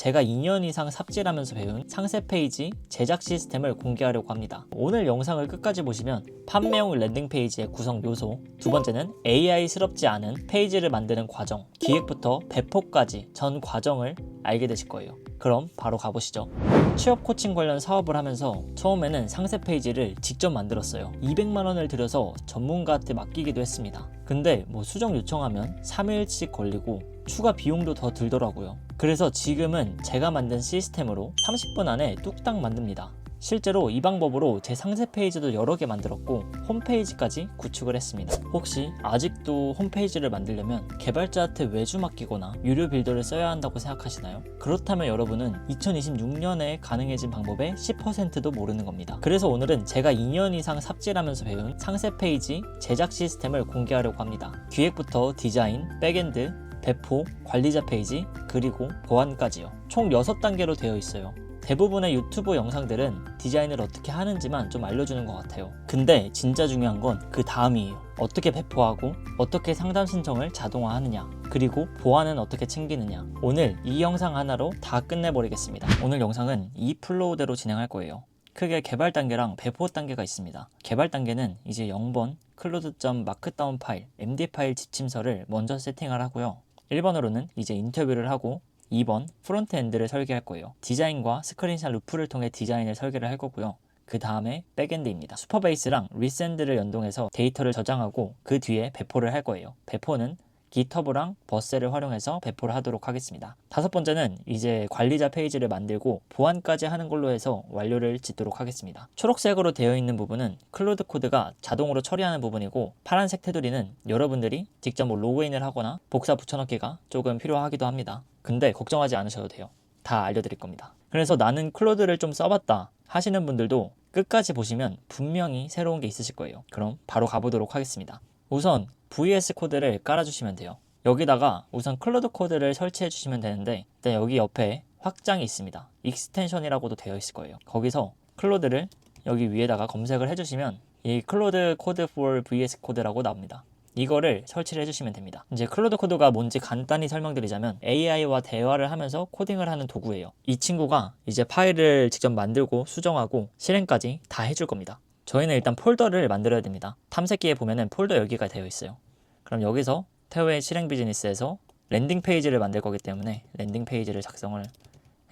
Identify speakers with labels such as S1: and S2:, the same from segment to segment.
S1: 제가 2년 이상 삽질하면서 배운 상세 페이지 제작 시스템을 공개하려고 합니다. 오늘 영상을 끝까지 보시면 판매용 랜딩 페이지의 구성 요소, 두 번째는 AI스럽지 않은 페이지를 만드는 과정, 기획부터 배포까지 전 과정을 알게 되실 거예요. 그럼 바로 가보시죠. 취업 코칭 관련 사업을 하면서 처음에는 상세 페이지를 직접 만들었어요. 200만 원을 들여서 전문가한테 맡기기도 했습니다. 근데 수정 요청하면 3일씩 걸리고 추가 비용도 더 들더라고요. 그래서 지금은 제가 만든 시스템으로 30분 안에 뚝딱 만듭니다. 실제로 이 방법으로 제 상세 페이지도 여러 개 만들었고 홈페이지까지 구축을 했습니다. 혹시 아직도 홈페이지를 만들려면 개발자한테 외주 맡기거나 유료 빌더를 써야 한다고 생각하시나요? 그렇다면 여러분은 2026년에 가능해진 방법의 10%도 모르는 겁니다. 그래서 오늘은 제가 2년 이상 삽질하면서 배운 상세 페이지 제작 시스템을 공개하려고 합니다. 기획부터 디자인, 백엔드, 배포, 관리자 페이지, 그리고 보안까지요. 총 6단계로 되어 있어요. 대부분의 유튜브 영상들은 디자인을 어떻게 하는지만 좀 알려주는 것 같아요. 근데 진짜 중요한 건 그 다음이에요. 어떻게 배포하고 어떻게 상담 신청을 자동화하느냐, 그리고 보안은 어떻게 챙기느냐. 오늘 이 영상 하나로 다 끝내버리겠습니다. 오늘 영상은 이 플로우대로 진행할 거예요. 크게 개발 단계랑 배포 단계가 있습니다. 개발 단계는 이제 0번 클로드.마크다운 파일, MD 파일 지침서를 먼저 세팅을 하고요. 1번으로는 이제 인터뷰를 하고 2번 프론트엔드를 설계할 거예요. 디자인과 스크린샷 루프를 통해 디자인을 설계를 할 거고요. 그 다음에 백엔드입니다. 슈퍼베이스랑 리샌드를 연동해서 데이터를 저장하고 그 뒤에 배포를 할 거예요. 배포는 깃허브랑 버스를 활용해서 배포를 하도록 하겠습니다. 5번째는 이제 관리자 페이지를 만들고 보안까지 하는 걸로 해서 완료를 짓도록 하겠습니다. 초록색으로 되어 있는 부분은 클로드 코드가 자동으로 처리하는 부분이고, 파란색 테두리는 여러분들이 직접 로그인을 하거나 복사 붙여넣기가 조금 필요하기도 합니다. 근데 걱정하지 않으셔도 돼요. 다 알려드릴 겁니다. 그래서 나는 클로드를 좀 써봤다 하시는 분들도 끝까지 보시면 분명히 새로운 게 있으실 거예요. 그럼 바로 가보도록 하겠습니다. 우선 VS 코드를 깔아주시면 돼요. 여기다가 우선 클로드 코드를 설치해 주시면 되는데, 일단 여기 옆에 확장이 있습니다. 익스텐션이라고도 되어 있을 거예요. 거기서 클로드를 여기 위에다가 검색을 해주시면 이 클로드 코드 for VS 코드라고 나옵니다. 이거를 설치를 해주시면 됩니다. 이제 클로드 코드가 뭔지 간단히 설명드리자면 AI와 대화를 하면서 코딩을 하는 도구예요. 이 친구가 이제 파일을 직접 만들고 수정하고 실행까지 다 해줄 겁니다. 저희는 일단 폴더를 만들어야 됩니다. 탐색기에 보면은 폴더 열기가 되어 있어요. 그럼 여기서 태호의 실행 비즈니스에서 랜딩 페이지를 만들 거기 때문에 랜딩 페이지를 작성을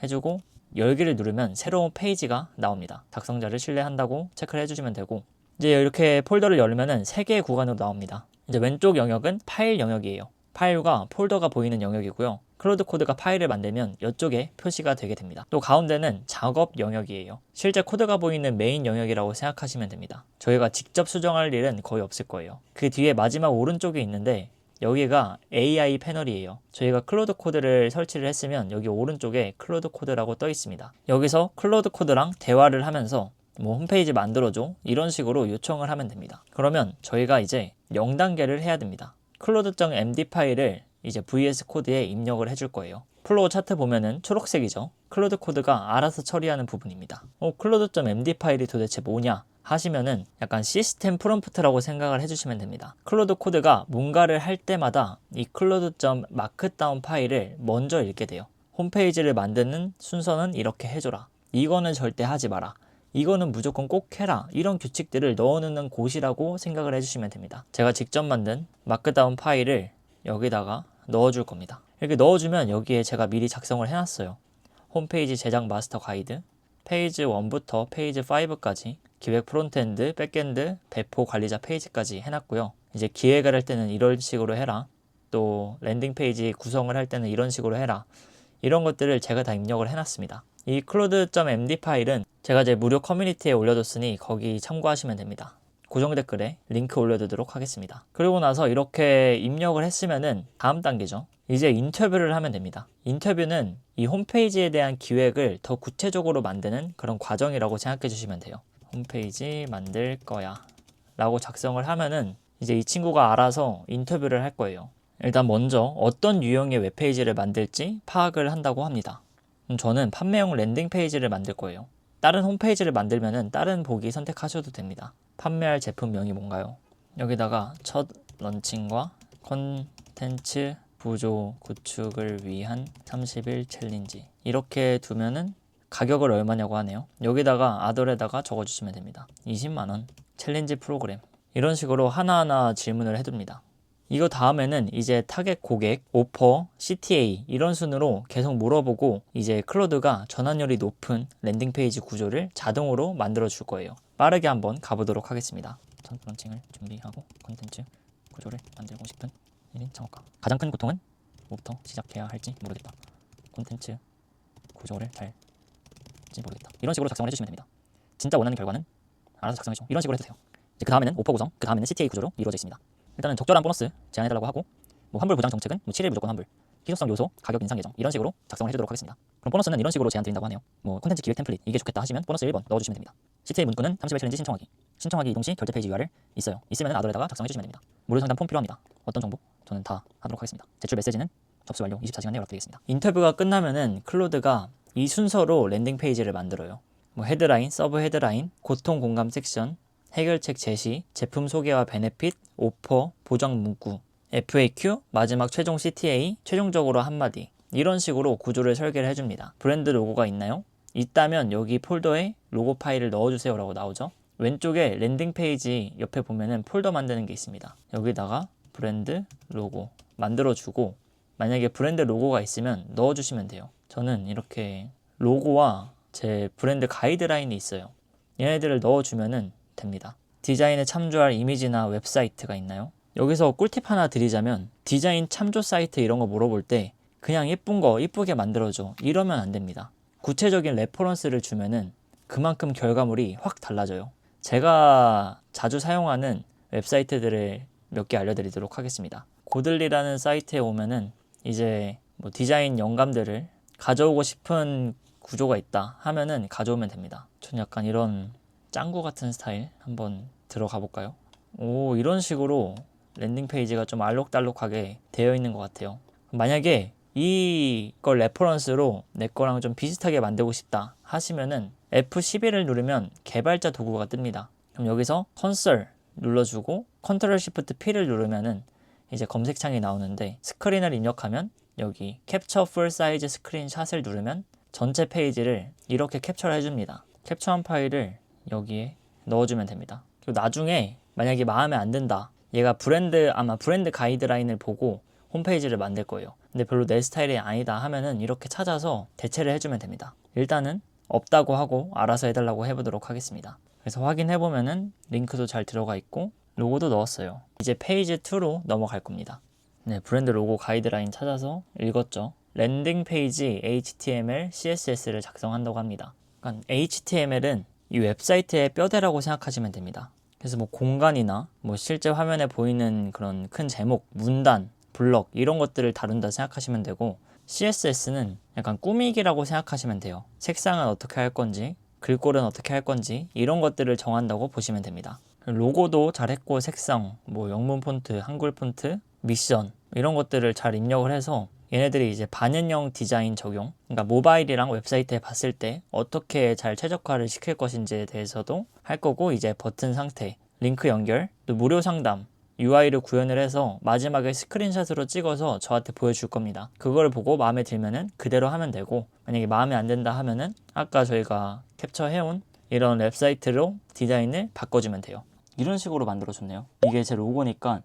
S1: 해주고 열기를 누르면 새로운 페이지가 나옵니다. 작성자를 신뢰한다고 체크를 해주시면 되고, 이제 이렇게 폴더를 열면은 3개의 구간으로 나옵니다. 이제 왼쪽 영역은 파일 영역이에요. 파일과 폴더가 보이는 영역이고요. 클로드 코드가 파일을 만들면 이쪽에 표시가 되게 됩니다. 또 가운데는 작업 영역이에요. 실제 코드가 보이는 메인 영역이라고 생각하시면 됩니다. 저희가 직접 수정할 일은 거의 없을 거예요. 그 뒤에 마지막 오른쪽에 있는데 여기가 AI 패널이에요. 저희가 클로드 코드를 설치를 했으면 여기 오른쪽에 클로드 코드라고 떠 있습니다. 여기서 클로드 코드랑 대화를 하면서 홈페이지 만들어줘 이런 식으로 요청을 하면 됩니다. 그러면 저희가 이제 0단계를 해야 됩니다. 클로드.md 파일을 이제 VS 코드에 입력을 해줄 거예요. 플로우 차트 보면은 초록색이죠. 클로드 코드가 알아서 처리하는 부분입니다. 클로드.md 파일이 도대체 뭐냐 하시면은 약간 시스템 프롬프트라고 생각을 해주시면 됩니다. 클로드 코드가 뭔가를 할 때마다 이 클로드.마크다운 파일을 먼저 읽게 돼요. 홈페이지를 만드는 순서는 이렇게 해줘라. 이거는 절대 하지 마라. 이거는 무조건 꼭 해라. 이런 규칙들을 넣어놓는 곳이라고 생각을 해주시면 됩니다. 제가 직접 만든 마크다운 파일을 여기다가 넣어줄 겁니다. 이렇게 넣어주면 여기에 제가 미리 작성을 해놨어요. 홈페이지 제작 마스터 가이드, 페이지 1부터 페이지 5까지, 기획 프론트엔드, 백엔드, 배포 관리자 페이지까지 해놨고요. 이제 기획을 할 때는 이런 식으로 해라. 또 랜딩 페이지 구성을 할 때는 이런 식으로 해라. 이런 것들을 제가 다 입력을 해놨습니다. 이 클로드.md 파일은 제가 제 무료 커뮤니티에 올려뒀으니 거기 참고하시면 됩니다. 고정 댓글에 링크 올려두도록 하겠습니다. 그리고 나서 이렇게 입력을 했으면은 다음 단계죠. 이제 인터뷰를 하면 됩니다. 인터뷰는 이 홈페이지에 대한 기획을 더 구체적으로 만드는 그런 과정이라고 생각해 주시면 돼요. 홈페이지 만들 거야 라고 작성을 하면은 이제 이 친구가 알아서 인터뷰를 할 거예요. 일단 먼저 어떤 유형의 웹페이지를 만들지 파악을 한다고 합니다. 저는 판매용 랜딩 페이지를 만들 거예요. 다른 홈페이지를 만들면은 다른 보기 선택하셔도 됩니다. 판매할 제품명이 뭔가요? 여기다가 첫 런칭과 콘텐츠 구조 구축을 위한 30일 챌린지. 이렇게 두면은 가격을 얼마냐고 하네요. 여기다가 아덜에다가 적어주시면 됩니다. 20만원 챌린지 프로그램. 이런 식으로 하나하나 질문을 해둡니다. 이거 다음에는 이제 타겟 고객, 오퍼, CTA 이런 순으로 계속 물어보고 이제 클로드가 전환율이 높은 랜딩 페이지 구조를 자동으로 만들어 줄 거예요. 빠르게 한번 가보도록 하겠습니다. 첫 런칭을 준비하고 컨텐츠 구조를 만들고 싶은 1인 창업가. 가장 큰 고통은 뭐부터 시작해야 할지 모르겠다. 콘텐츠 구조를 잘 모르겠다. 이런 식으로 작성을 해주시면 됩니다. 진짜 원하는 결과는 알아서 작성해줘. 이런 식으로 해도 돼요. 이제 그 다음에는 오퍼 구성, 그 다음에는 CTA 구조로 이루어져 있습니다. 일단은 적절한 보너스 제안해달라고 하고 뭐 환불 보장 정책은 뭐 7일 무조건 환불, 희소성 요소, 가격 인상 예정 이런 식으로 작성을 해주도록 하겠습니다. 그럼 보너스는 이런 식으로 제안 드린다고 하네요. 뭐 콘텐츠 기획 템플릿 이게 좋겠다 하시면 보너스 1번 넣어주시면 됩니다. CTA 문구는 30일 챌린지 신청하기 이동 시 결제 페이지 URL 있어요. 있으면 아더에다가 작성해주시면 됩니다. 무료 상담 폼 필요합니다. 어떤 정보? 저는 다 하도록 하겠습니다. 제출 메시지는 접수 완료 24시간 내에 연락드리겠습니다. 인터뷰가 끝나면은 클로드가 이 순서로 랜딩 페이지를 만들어요. 뭐 헤드라인, 서브 헤드라인, 고통 공감 섹션, 해결책 제시, 제품 소개와 베네핏, 오퍼, 보장 문구, FAQ, 마지막 최종 CTA, 최종적으로 한마디. 이런 식으로 구조를 설계를 해줍니다. 브랜드 로고가 있나요? 있다면 여기 폴더에 로고 파일을 넣어주세요 라고 나오죠. 왼쪽에 랜딩 페이지 옆에 보면은 폴더 만드는 게 있습니다. 여기다가 브랜드 로고 만들어주고 만약에 브랜드 로고가 있으면 넣어주시면 돼요. 저는 이렇게 로고와 제 브랜드 가이드라인이 있어요. 얘네들을 넣어주면은 됩니다. 디자인에 참조할 이미지나 웹사이트가 있나요? 여기서 꿀팁 하나 드리자면 디자인 참조 사이트 이런 거 물어볼 때 그냥 예쁜 거 이쁘게 만들어줘 이러면 안 됩니다. 구체적인 레퍼런스를 주면은 그만큼 결과물이 확 달라져요. 제가 자주 사용하는 웹사이트들을 몇 개 알려드리도록 하겠습니다. 고들리라는 사이트에 오면은 이제 뭐 디자인 영감들을 가져오고 싶은 구조가 있다 하면은 가져오면 됩니다. 전 약간 이런 짱구 같은 스타일 한번 들어가 볼까요? 오, 이런 식으로 랜딩 페이지가 좀 알록달록하게 되어 있는 것 같아요. 만약에 이걸 레퍼런스로 내 거랑 좀 비슷하게 만들고 싶다 하시면은 F11을 누르면 개발자 도구가 뜹니다. 그럼 여기서 컨솔 눌러주고 컨트롤 시프트 P를 누르면은 이제 검색창이 나오는데 스크린을 입력하면 여기 캡처 풀 사이즈 스크린샷을 누르면 전체 페이지를 이렇게 캡처를 해줍니다. 캡처한 파일을 여기에 넣어주면 됩니다. 그리고 나중에 만약에 마음에 안 든다, 얘가 아마 브랜드 가이드라인을 보고 홈페이지를 만들 거예요. 근데 별로 내 스타일이 아니다 하면은 이렇게 찾아서 대체를 해주면 됩니다. 일단은 없다고 하고 알아서 해달라고 해보도록 하겠습니다. 그래서 확인해보면은 링크도 잘 들어가 있고 로고도 넣었어요. 이제 페이지 2로 넘어갈 겁니다. 네, 브랜드 로고 가이드라인 찾아서 읽었죠. 랜딩 페이지 HTML, CSS를 작성한다고 합니다. 그러니까 HTML은 이 웹사이트의 뼈대라고 생각하시면 됩니다. 그래서 뭐 공간이나 뭐 실제 화면에 보이는 그런 큰 제목, 문단, 블럭 이런 것들을 다룬다 생각하시면 되고 CSS는 약간 꾸미기라고 생각하시면 돼요. 색상은 어떻게 할 건지, 글꼴은 어떻게 할 건지 이런 것들을 정한다고 보시면 됩니다. 로고도 잘했고 색상, 뭐 영문 폰트, 한글 폰트, 미션 이런 것들을 잘 입력을 해서 얘네들이 이제 반응형 디자인 적용, 그러니까 모바일이랑 웹사이트에 봤을 때 어떻게 잘 최적화를 시킬 것인지에 대해서도 할 거고 이제 버튼 상태, 링크 연결, 또 무료 상담, UI를 구현을 해서 마지막에 스크린샷으로 찍어서 저한테 보여줄 겁니다. 그걸 보고 마음에 들면은 그대로 하면 되고 만약에 마음에 안 든다 하면은 아까 저희가 캡처해온 이런 웹사이트로 디자인을 바꿔주면 돼요. 이런 식으로 만들어줬네요. 이게 제 로고니까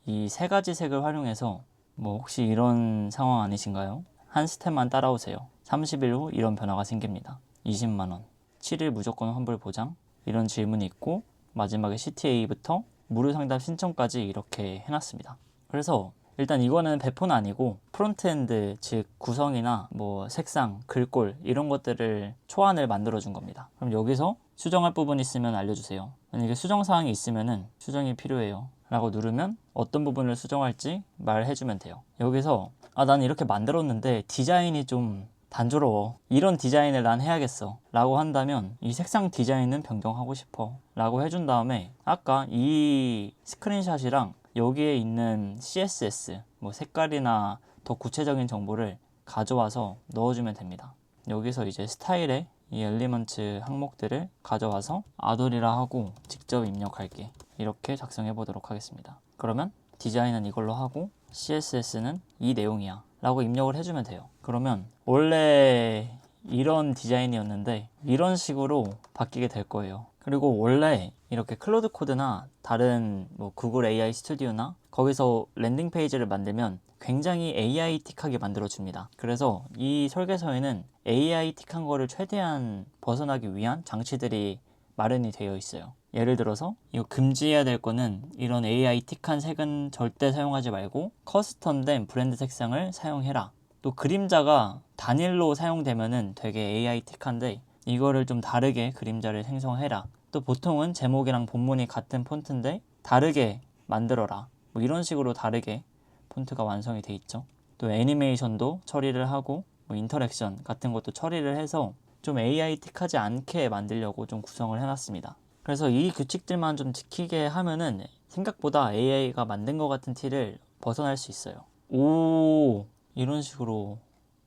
S1: 이 세 가지 색을 활용해서 뭐 혹시 이런 상황 아니신가요? 한 스텝만 따라오세요. 30일 후 이런 변화가 생깁니다. 20만원, 7일 무조건 환불 보장 이런 질문이 있고 마지막에 CTA부터 무료 상담 신청까지 이렇게 해놨습니다. 그래서 일단 이거는 배포는 아니고 프론트엔드 즉 구성이나 뭐 색상, 글꼴 이런 것들을 초안을 만들어 준 겁니다. 그럼 여기서 수정할 부분 있으면 알려주세요. 만약에 수정사항이 있으면은 수정이 필요해요 라고 누르면 어떤 부분을 수정할지 말해주면 돼요. 여기서 난 이렇게 만들었는데 디자인이 좀 단조로워, 이런 디자인을 난 해야겠어 라고 한다면 이 색상 디자인은 변경하고 싶어 라고 해준 다음에 아까 이 스크린샷이랑 여기에 있는 CSS 뭐 색깔이나 더 구체적인 정보를 가져와서 넣어주면 됩니다. 여기서 이제 스타일에 이 엘리먼트 항목들을 가져와서 아돌이라 하고 직접 입력할게 이렇게 작성해 보도록 하겠습니다. 그러면 디자인은 이걸로 하고 CSS는 이 내용이야 라고 입력을 해주면 돼요. 그러면 원래 이런 디자인이었는데 이런 식으로 바뀌게 될 거예요. 그리고 원래 이렇게 클로드 코드나 다른 뭐 구글 AI 스튜디오나 거기서 랜딩 페이지를 만들면 굉장히 AI틱하게 만들어줍니다. 그래서 이 설계서에는 AI틱한 거를 최대한 벗어나기 위한 장치들이 마련이 되어 있어요. 예를 들어서 이거 금지해야 될 거는 이런 AI틱한 색은 절대 사용하지 말고 커스텀된 브랜드 색상을 사용해라. 또 그림자가 단일로 사용되면은 되게 AI틱한데 이거를 좀 다르게 그림자를 생성해라. 또 보통은 제목이랑 본문이 같은 폰트인데 다르게 만들어라. 뭐 이런 식으로 다르게 폰트가 완성이 돼 있죠. 또 애니메이션도 처리를 하고 뭐 인터랙션 같은 것도 처리를 해서 좀 AI틱하지 않게 만들려고 좀 구성을 해놨습니다. 그래서 이 규칙들만 좀 지키게 하면은 생각보다 AI가 만든 것 같은 티를 벗어날 수 있어요. 오, 이런 식으로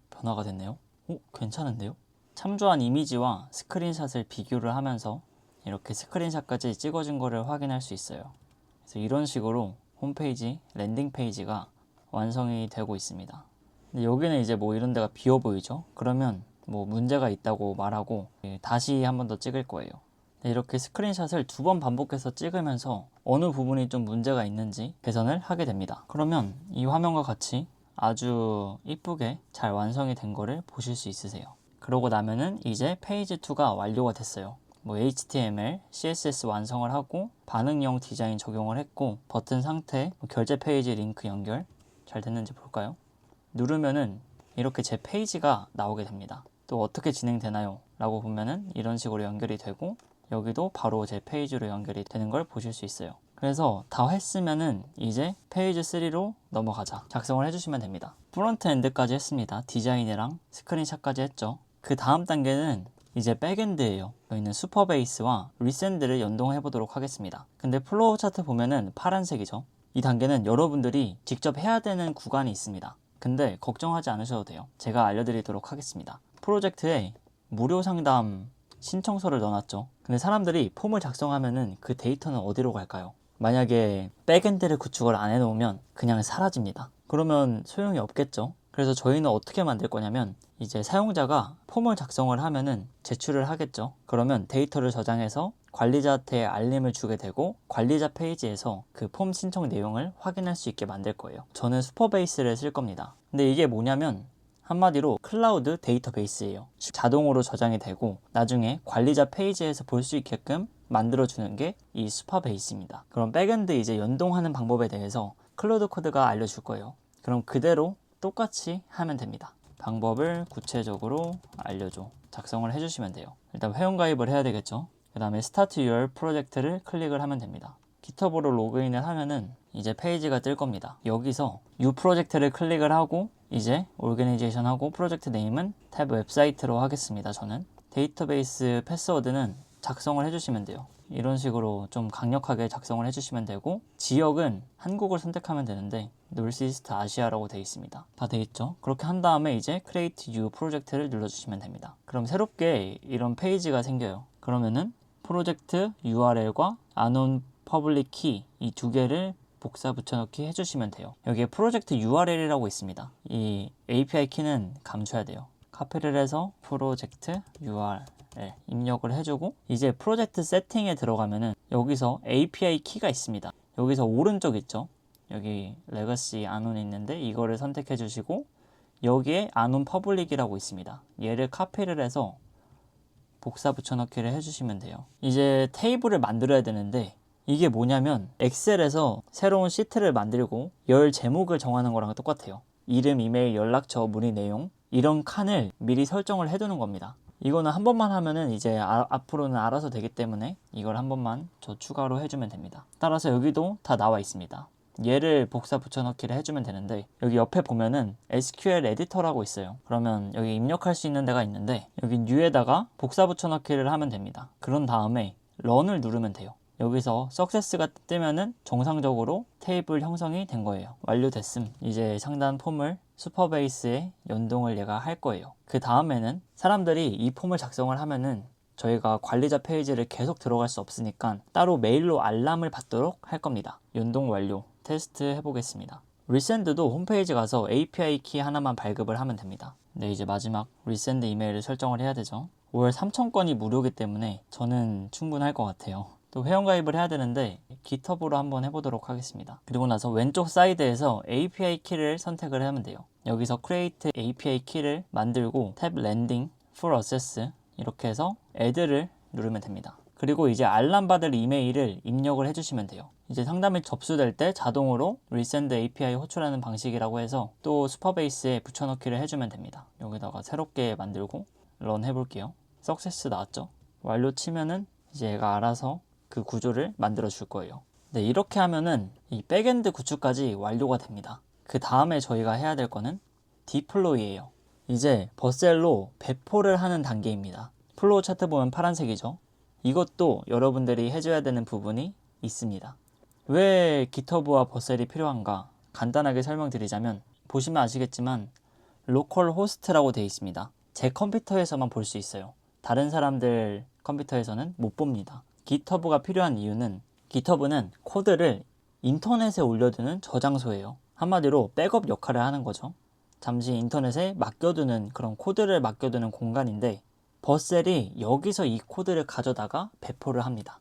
S1: 변화가 됐네요. 오, 괜찮은데요? 참조한 이미지와 스크린샷을 비교를 하면서 이렇게 스크린샷까지 찍어준 거를 확인할 수 있어요. 그래서 이런 식으로 홈페이지, 랜딩 페이지가 완성이 되고 있습니다. 근데 여기는 이제 뭐 이런 데가 비어 보이죠? 그러면 뭐 문제가 있다고 말하고 다시 한 번 더 찍을 거예요. 이렇게 스크린샷을 2번 반복해서 찍으면서 어느 부분이 좀 문제가 있는지 개선을 하게 됩니다. 그러면 이 화면과 같이 아주 이쁘게 잘 완성이 된 거를 보실 수 있으세요. 그러고 나면은 이제 페이지 2가 완료가 됐어요. 뭐 HTML, CSS 완성을 하고 반응형 디자인 적용을 했고 버튼 상태, 결제 페이지 링크 연결 잘 됐는지 볼까요? 누르면은 이렇게 제 페이지가 나오게 됩니다. 또 어떻게 진행되나요? 라고 보면은 이런 식으로 연결이 되고 여기도 바로 제 페이지로 연결이 되는 걸 보실 수 있어요. 그래서 다 했으면은 이제 페이지 3로 넘어가자. 작성을 해주시면 됩니다. 프론트 엔드까지 했습니다. 디자인이랑 스크린샷까지 했죠. 그 다음 단계는 이제 백엔드예요. 여기는 슈퍼베이스와 리샌드를 연동해 보도록 하겠습니다. 근데 플로우 차트 보면은 파란색이죠. 이 단계는 여러분들이 직접 해야 되는 구간이 있습니다. 근데 걱정하지 않으셔도 돼요. 제가 알려드리도록 하겠습니다. 프로젝트에 무료 상담 신청서를 넣어놨죠. 근데 사람들이 폼을 작성하면은 그 데이터는 어디로 갈까요? 만약에 백엔드를 구축을 안 해놓으면 그냥 사라집니다. 그러면 소용이 없겠죠. 그래서 저희는 어떻게 만들 거냐면 이제 사용자가 폼을 작성을 하면은 제출을 하겠죠. 그러면 데이터를 저장해서 관리자한테 알림을 주게 되고 관리자 페이지에서 그 폼 신청 내용을 확인할 수 있게 만들 거예요. 저는 슈퍼베이스를 쓸 겁니다. 근데 이게 뭐냐면 한마디로 클라우드 데이터베이스예요. 자동으로 저장이 되고 나중에 관리자 페이지에서 볼 수 있게끔 만들어주는 게 이 슈퍼베이스입니다. 그럼 백엔드 이제 연동하는 방법에 대해서 클로드 코드가 알려줄 거예요. 그럼 그대로 똑같이 하면 됩니다. 방법을 구체적으로 알려줘. 작성을 해주시면 돼요. 일단 회원가입을 해야 되겠죠. 그 다음에 Start Your Project를 클릭을 하면 됩니다. 깃허브로 로그인을 하면은 이제 페이지가 뜰 겁니다. 여기서 New Project를 클릭을 하고 이제 Organization 하고 프로젝트 네임은 탭 웹사이트로 하겠습니다. 저는 데이터베이스 패스워드는 작성을 해주시면 돼요. 이런 식으로 좀 강력하게 작성을 해주시면 되고 지역은 한국을 선택하면 되는데 노스이스트 아시아라고 되어 있습니다. 다 되어 있죠? 그렇게 한 다음에 이제 Create New Project를 눌러주시면 됩니다. 그럼 새롭게 이런 페이지가 생겨요. 그러면은 프로젝트 URL과 Unknown Public Key 이 두 개를 복사 붙여넣기 해주시면 돼요. 여기에 프로젝트 URL이라고 있습니다. 이 API 키는 감춰야 돼요. 카피를 해서 프로젝트 URL 입력을 해주고 이제 프로젝트 세팅에 들어가면은 여기서 API 키가 있습니다. 여기서 오른쪽 있죠? 여기 레거시 안온 있는데 이거를 선택해 주시고 여기에 안온 퍼블릭이라고 있습니다. 얘를 카피를 해서 복사 붙여넣기를 해주시면 돼요. 이제 테이블을 만들어야 되는데 이게 뭐냐면 엑셀에서 새로운 시트를 만들고 열 제목을 정하는 거랑 똑같아요. 이름, 이메일, 연락처, 문의 내용 이런 칸을 미리 설정을 해두는 겁니다. 이거는 한 번만 하면은 이제 앞으로는 알아서 되기 때문에 이걸 한 번만 저 추가로 해주면 됩니다. 따라서 여기도 다 나와 있습니다. 얘를 복사 붙여넣기를 해주면 되는데 여기 옆에 보면은 SQL 에디터라고 있어요. 그러면 여기 입력할 수 있는 데가 있는데 여기 New에다가 복사 붙여넣기를 하면 됩니다. 그런 다음에 Run을 누르면 돼요. 여기서 석세스가 뜨면은 정상적으로 테이블 형성이 된 거예요. 완료됐음. 이제 상단 폼을 슈퍼베이스에 연동을 얘가 할 거예요. 그 다음에는 사람들이 이 폼을 작성을 하면은 저희가 관리자 페이지를 계속 들어갈 수 없으니까 따로 메일로 알람을 받도록 할 겁니다. 연동 완료. 테스트 해보겠습니다. 리센드도 홈페이지 가서 API 키 하나만 발급을 하면 됩니다. 네, 이제 마지막 리센드 이메일을 설정을 해야 되죠. 월 3,000건이 무료이기 때문에 저는 충분할 것 같아요. 또 회원가입을 해야 되는데 GitHub으로 한번 해보도록 하겠습니다. 그리고 나서 왼쪽 사이드에서 API 키를 선택을 하면 돼요. 여기서 Create API 키를 만들고 탭 Landing, Full Access 이렇게 해서 Add를 누르면 됩니다. 그리고 이제 알람 받을 이메일을 입력을 해주시면 돼요. 이제 상담이 접수될 때 자동으로 Resend API 호출하는 방식이라고 해서 또 슈퍼베이스에 붙여넣기를 해주면 됩니다. 여기다가 새롭게 만들고 런 해볼게요. 석세스 나왔죠? 완료 치면은 이제 얘가 알아서 그 구조를 만들어 줄 거예요. 네, 이렇게 하면은 이 백엔드 구축까지 완료가 됩니다. 그 다음에 저희가 해야 될 거는 디플로이예요. 이제 버셀로 배포를 하는 단계입니다. 플로우 차트 보면 파란색이죠? 이것도 여러분들이 해줘야 되는 부분이 있습니다. 왜 GitHub와 버셀이 필요한가? 간단하게 설명드리자면 보시면 아시겠지만 로컬 호스트라고 되어 있습니다. 제 컴퓨터에서만 볼 수 있어요. 다른 사람들 컴퓨터에서는 못 봅니다. GitHub가 필요한 이유는 GitHub는 코드를 인터넷에 올려두는 저장소예요. 한마디로 백업 역할을 하는 거죠. 잠시 인터넷에 맡겨두는 그런 코드를 맡겨두는 공간인데 버셀이 여기서 이 코드를 가져다가 배포를 합니다.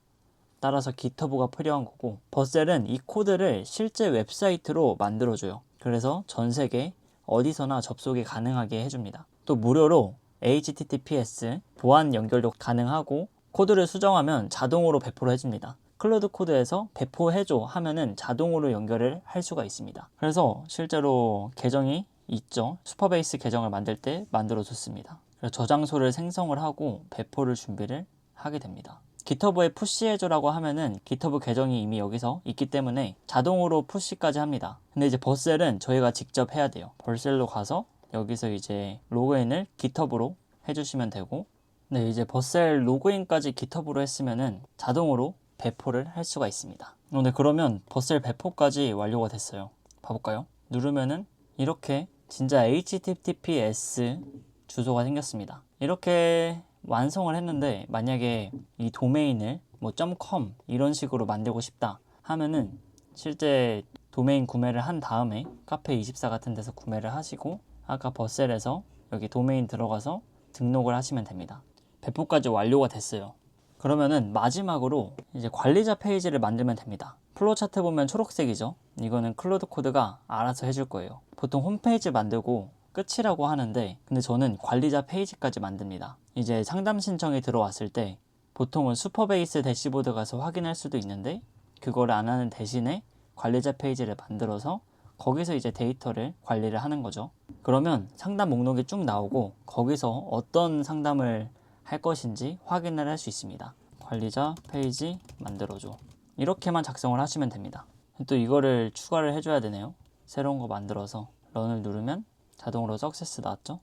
S1: 따라서 GitHub가 필요한 거고 버셀은 이 코드를 실제 웹사이트로 만들어줘요. 그래서 전 세계 어디서나 접속이 가능하게 해줍니다. 또 무료로 HTTPS 보안 연결도 가능하고 코드를 수정하면 자동으로 배포를 해줍니다. 클로드 코드에서 배포해줘 하면은 자동으로 연결을 할 수가 있습니다. 그래서 실제로 계정이 있죠. 슈퍼베이스 계정을 만들 때 만들어줬습니다. 저장소를 생성을 하고 배포를 준비를 하게 됩니다. GitHub에 푸시해줘라고 하면은 GitHub 계정이 이미 여기서 있기 때문에 자동으로 푸시까지 합니다. 근데 이제 버셀은 저희가 직접 해야 돼요. 버셀로 가서 여기서 이제 로그인을 GitHub으로 해주시면 되고, 네, 이제 버셀 로그인까지 GitHub으로 했으면은 자동으로 배포를 할 수가 있습니다. 네, 그러면 버셀 배포까지 완료가 됐어요. 봐볼까요? 누르면은 이렇게 진짜 HTTPS 주소가 생겼습니다. 이렇게 완성을 했는데 만약에 이 도메인을 뭐 .com 이런 식으로 만들고 싶다 하면은 실제 도메인 구매를 한 다음에 카페24 같은 데서 구매를 하시고 아까 버셀에서 여기 도메인 들어가서 등록을 하시면 됩니다. 배포까지 완료가 됐어요. 그러면은 마지막으로 이제 관리자 페이지를 만들면 됩니다. 플로우 차트 보면 초록색이죠. 이거는 클로드 코드가 알아서 해줄 거예요. 보통 홈페이지 만들고 끝이라고 하는데 근데 저는 관리자 페이지까지 만듭니다. 이제 상담 신청이 들어왔을 때 보통은 슈퍼베이스 대시보드 가서 확인할 수도 있는데 그거를 안 하는 대신에 관리자 페이지를 만들어서 거기서 이제 데이터를 관리를 하는 거죠. 그러면 상담 목록이 쭉 나오고 거기서 어떤 상담을 할 것인지 확인을 할 수 있습니다. 관리자 페이지 만들어줘. 이렇게만 작성을 하시면 됩니다. 또 이거를 추가를 해줘야 되네요. 새로운 거 만들어서 런을 누르면 자동으로 석세스 나왔죠?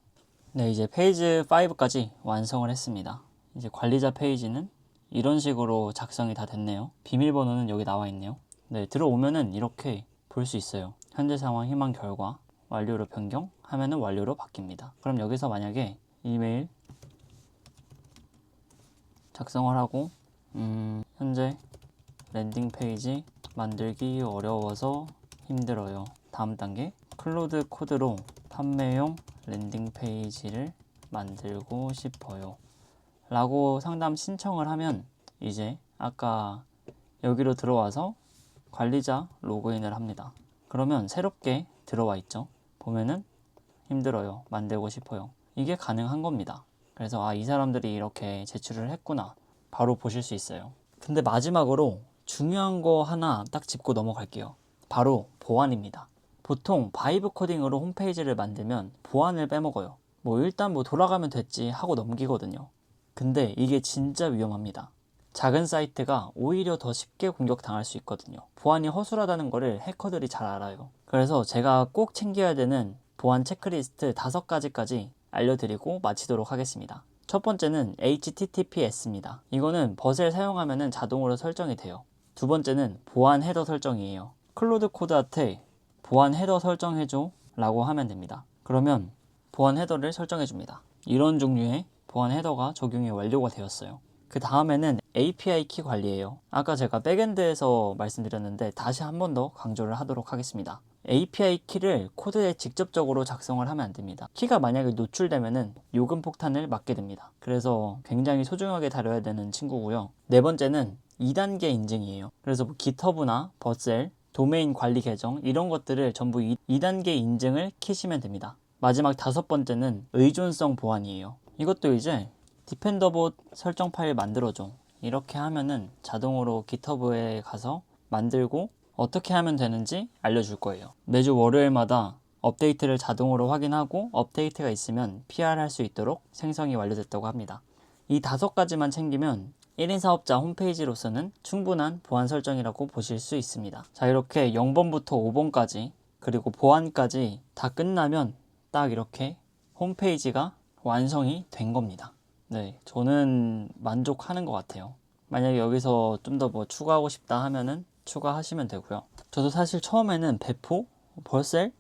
S1: 네, 이제 페이지 5까지 완성을 했습니다. 이제 관리자 페이지는 이런 식으로 작성이 다 됐네요. 비밀번호는 여기 나와 있네요. 네, 들어오면은 이렇게 볼 수 있어요. 현재 상황, 희망 결과, 완료로 변경 하면은 완료로 바뀝니다. 그럼 여기서 만약에 이메일 작성을 하고 현재 랜딩 페이지 만들기 어려워서 힘들어요. 다음 단계 클로드 코드로 판매용 랜딩 페이지를 만들고 싶어요 라고 상담 신청을 하면 이제 아까 여기로 들어와서 관리자 로그인을 합니다. 그러면 새롭게 들어와 있죠. 보면은 힘들어요, 만들고 싶어요. 이게 가능한 겁니다. 그래서 이 사람들이 이렇게 제출을 했구나 바로 보실 수 있어요. 근데 마지막으로 중요한 거 하나 딱 짚고 넘어갈게요. 바로 보안입니다. 보통 바이브 코딩으로 홈페이지를 만들면 보안을 빼먹어요. 일단 돌아가면 됐지 하고 넘기거든요. 근데 이게 진짜 위험합니다. 작은 사이트가 오히려 더 쉽게 공격당할 수 있거든요. 보안이 허술하다는 거를 해커들이 잘 알아요. 그래서 제가 꼭 챙겨야 되는 보안 체크리스트 5가지까지 알려드리고 마치도록 하겠습니다. 첫 번째는 HTTPS입니다. 이거는 버셀 사용하면 자동으로 설정이 돼요. 두 번째는 보안 헤더 설정이에요. 클로드 코드한테 보안 헤더 설정해줘 라고 하면 됩니다. 그러면 보안 헤더를 설정해 줍니다. 이런 종류의 보안 헤더가 적용이 완료가 되었어요. 그 다음에는 API 키 관리예요. 아까 제가 백엔드에서 말씀드렸는데 다시 한 번 더 강조를 하도록 하겠습니다. API 키를 코드에 직접적으로 작성을 하면 안 됩니다. 키가 만약에 노출되면은 요금 폭탄을 맞게 됩니다. 그래서 굉장히 소중하게 다뤄야 되는 친구고요. 네 번째는 2단계 인증이에요. 그래서 뭐 GitHub나 버셀, 도메인 관리 계정 이런 것들을 전부 2단계 인증을 키시면 됩니다. 마지막 다섯 번째는 의존성 보안이에요. 이것도 이제 디펜더봇 설정 파일 만들어줘 이렇게 하면은 자동으로 GitHub에 가서 만들고 어떻게 하면 되는지 알려줄 거예요. 매주 월요일마다 업데이트를 자동으로 확인하고 업데이트가 있으면 PR 할 수 있도록 생성이 완료됐다고 합니다. 이 5가지만 챙기면 1인 사업자 홈페이지로서는 충분한 보안 설정이라고 보실 수 있습니다. 자, 이렇게 0번부터 5번까지 그리고 보안까지 다 끝나면 딱 이렇게 홈페이지가 완성이 된 겁니다. 네, 저는 만족하는 것 같아요. 만약에 여기서 좀 더 뭐 추가하고 싶다 하면은 추가하시면 되고요. 저도 사실 처음에는 배포, 버셀,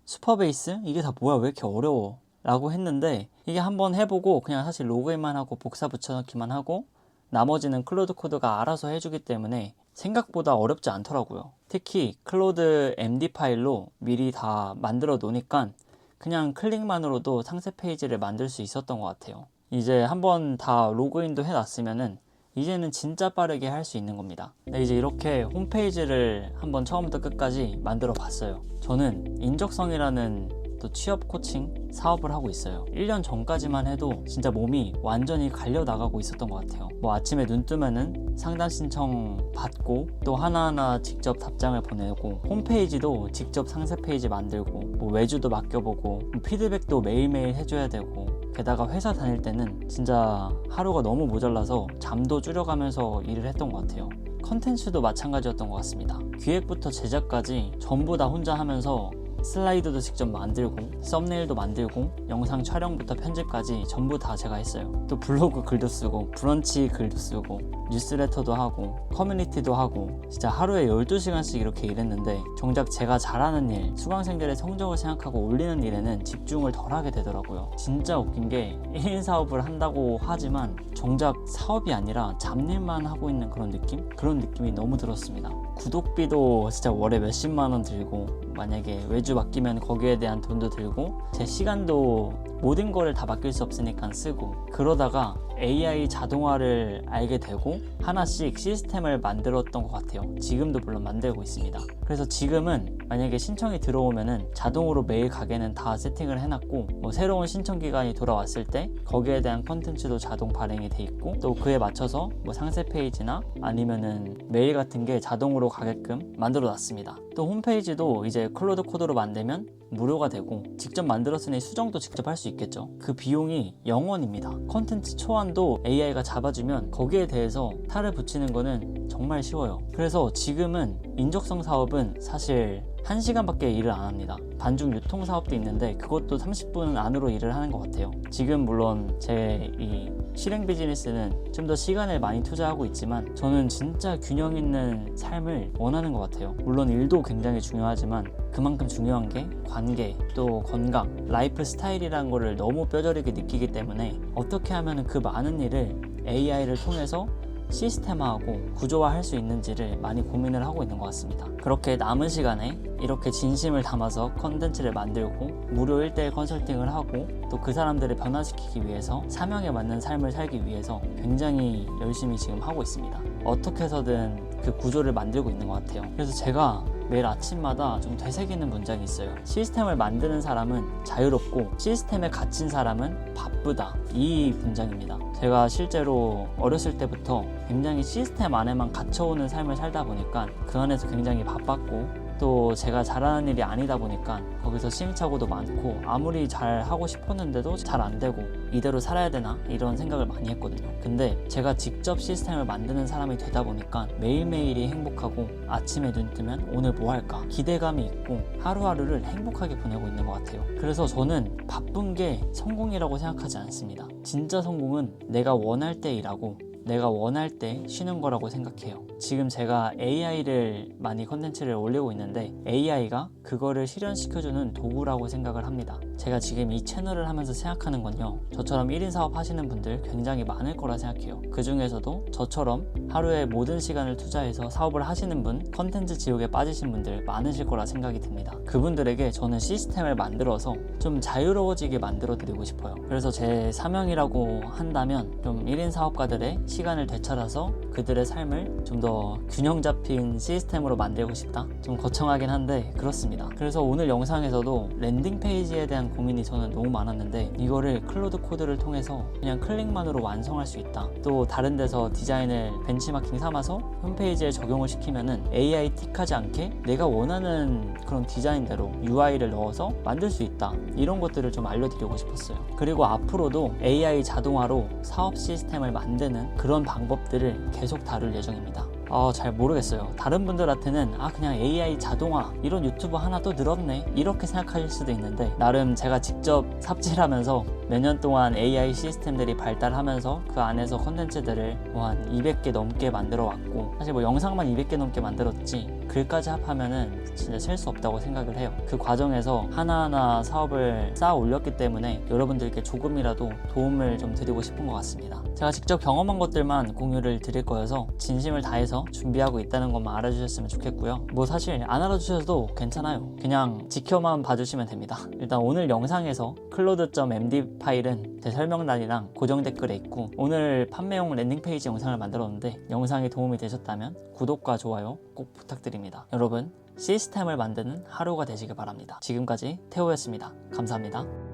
S1: 슈퍼베이스 이게 다 뭐야 왜 이렇게 어려워 라고 했는데 이게 한번 해보고 그냥 사실 로그인만 하고 복사 붙여넣기만 하고 나머지는 클로드 코드가 알아서 해주기 때문에 생각보다 어렵지 않더라고요. 특히 클로드 MD 파일로 미리 다 만들어 놓으니까 그냥 클릭만으로도 상세 페이지를 만들 수 있었던 것 같아요. 이제 한번 다 로그인도 해놨으면은 이제는 진짜 빠르게 할 수 있는 겁니다. 네, 이제 이렇게 홈페이지를 한번 처음부터 끝까지 만들어 봤어요. 저는 인적성이라는 또 취업 코칭 사업을 하고 있어요. 1년 전까지만 해도 진짜 몸이 완전히 갈려 나가고 있었던 것 같아요. 뭐 아침에 눈 뜨면은 상담 신청 받고 또 하나하나 직접 답장을 보내고 홈페이지도 직접 상세 페이지 만들고 뭐 외주도 맡겨보고 피드백도 매일매일 해줘야 되고 게다가 회사 다닐 때는 진짜 하루가 너무 모자라서 잠도 줄여가면서 일을 했던 것 같아요. 컨텐츠도 마찬가지였던 것 같습니다. 기획부터 제작까지 전부 다 혼자 하면서 슬라이드도 직접 만들고 썸네일도 만들고 영상 촬영부터 편집까지 전부 다 제가 했어요. 또 블로그 글도 쓰고 브런치 글도 쓰고 뉴스레터도 하고 커뮤니티도 하고 진짜 하루에 12시간씩 이렇게 일했는데 정작 제가 잘하는 일, 수강생들의 성적을 생각하고 올리는 일에는 집중을 덜 하게 되더라고요. 진짜 웃긴 게 1인 사업을 한다고 하지만 정작 사업이 아니라 잡일만 하고 있는 그런 느낌? 그런 느낌이 너무 들었습니다. 구독비도 진짜 월에 몇십만 원 들고 만약에 외주 맡기면 거기에 대한 돈도 들고 제 시간도 모든 거를 다 맡길 수 없으니까 쓰고 그러다가 AI 자동화를 알게 되고 하나씩 시스템을 만들었던 것 같아요. 지금도 물론 만들고 있습니다. 그래서 지금은 만약에 신청이 들어오면은 자동으로 메일 가게는 다 세팅을 해놨고 뭐 새로운 신청 기간이 돌아왔을 때 거기에 대한 컨텐츠도 자동 발행이 돼 있고 또 그에 맞춰서 뭐 상세 페이지나 아니면은 메일 같은 게 자동으로 가게끔 만들어 놨습니다. 또 홈페이지도 이제 클로드 코드로 만들면 무료가 되고 직접 만들었으니 수정도 직접 할 수 있겠죠. 그 비용이 0원입니다. 컨텐츠 초안도 AI가 잡아주면 거기에 대해서 탈을 붙이는 거는 정말 쉬워요. 그래서 지금은 인적성 사업은 사실 1시간밖에 일을 안 합니다. 반중 유통 사업도 있는데 그것도 30분 안으로 일을 하는 것 같아요. 지금 물론 제 이 실행 비즈니스는 좀 더 시간을 많이 투자하고 있지만 저는 진짜 균형 있는 삶을 원하는 것 같아요. 물론 일도 굉장히 중요하지만 그만큼 중요한 게 관계, 또 건강, 라이프 스타일이라는 거를 너무 뼈저리게 느끼기 때문에 어떻게 하면 그 많은 일을 AI를 통해서 시스템화하고 구조화할 수 있는지를 많이 고민을 하고 있는 것 같습니다. 그렇게 남은 시간에 이렇게 진심을 담아서 컨텐츠를 만들고 무료 1대1 컨설팅을 하고 또 그 사람들을 변화시키기 위해서 사명에 맞는 삶을 살기 위해서 굉장히 열심히 지금 하고 있습니다. 어떻게 해서든 그 구조를 만들고 있는 것 같아요. 그래서 제가 매일 아침마다 좀 되새기는 문장이 있어요. 시스템을 만드는 사람은 자유롭고 시스템에 갇힌 사람은 바쁘다. 이 문장입니다. 제가 실제로 어렸을 때부터 굉장히 시스템 안에만 갇혀오는 삶을 살다 보니까 그 안에서 굉장히 바빴고 또 제가 잘하는 일이 아니다 보니까 거기서 시행착오도 많고 아무리 잘 하고 싶었는데도 잘 안 되고 이대로 살아야 되나 이런 생각을 많이 했거든요. 근데 제가 직접 시스템을 만드는 사람이 되다 보니까 매일매일이 행복하고 아침에 눈 뜨면 오늘 뭐 할까 기대감이 있고 하루하루를 행복하게 보내고 있는 것 같아요. 그래서 저는 바쁜 게 성공이라고 생각하지 않습니다. 진짜 성공은 내가 원할 때 일하고 내가 원할 때 쉬는 거라고 생각해요. 지금 제가 AI를 많이 컨텐츠를 올리고 있는데 AI가 그거를 실현시켜주는 도구라고 생각을 합니다. 제가 지금 이 채널을 하면서 생각하는 건요, 저처럼 1인 사업 하시는 분들 굉장히 많을 거라 생각해요. 그 중에서도 저처럼 하루에 모든 시간을 투자해서 사업을 하시는 분, 컨텐츠 지옥에 빠지신 분들 많으실 거라 생각이 듭니다. 그분들에게 저는 시스템을 만들어서 좀 자유로워지게 만들어 드리고 싶어요. 그래서 제 사명이라고 한다면 좀 1인 사업가들의 시간을 되찾아서 그들의 삶을 좀 더 균형 잡힌 시스템으로 만들고 싶다? 좀 거창하긴 한데 그렇습니다. 그래서 오늘 영상에서도 랜딩 페이지에 대한 고민이 저는 너무 많았는데 이거를 클로드 코드를 통해서 그냥 클릭만으로 완성할 수 있다. 또 다른 데서 디자인을 벤치마킹 삼아서 홈페이지에 적용을 시키면은 AI 틱하지 않게 내가 원하는 그런 디자인대로 UI를 넣어서 만들 수 있다. 이런 것들을 좀 알려드리고 싶었어요. 그리고 앞으로도 AI 자동화로 사업 시스템을 만드는 그런 방법들을 계속 다룰 예정입니다. 잘 모르겠어요. 다른 분들한테는 그냥 AI 자동화 이런 유튜버 하나 또 늘었네 이렇게 생각하실 수도 있는데, 나름 제가 직접 삽질하면서 몇 년 동안 AI 시스템들이 발달하면서 그 안에서 컨텐츠들을 한 200개 넘게 만들어 왔고, 사실 영상만 200개 넘게 만들었지 글까지 합하면은 진짜 셀 수 없다고 생각을 해요. 그 과정에서 하나하나 사업을 쌓아 올렸기 때문에 여러분들께 조금이라도 도움을 좀 드리고 싶은 것 같습니다. 제가 직접 경험한 것들만 공유를 드릴 거여서 진심을 다해서 준비하고 있다는 것만 알아주셨으면 좋겠고요. 사실 안 알아주셔도 괜찮아요. 그냥 지켜만 봐주시면 됩니다. 일단 오늘 영상에서 클로드.md 파일은 제 설명란이랑 고정 댓글에 있고, 오늘 판매용 랜딩페이지 영상을 만들었는데 영상이 도움이 되셨다면 구독과 좋아요 꼭 부탁드립니다. 여러분, 시스템을 만드는 하루가 되시길 바랍니다. 지금까지 태호였습니다. 감사합니다.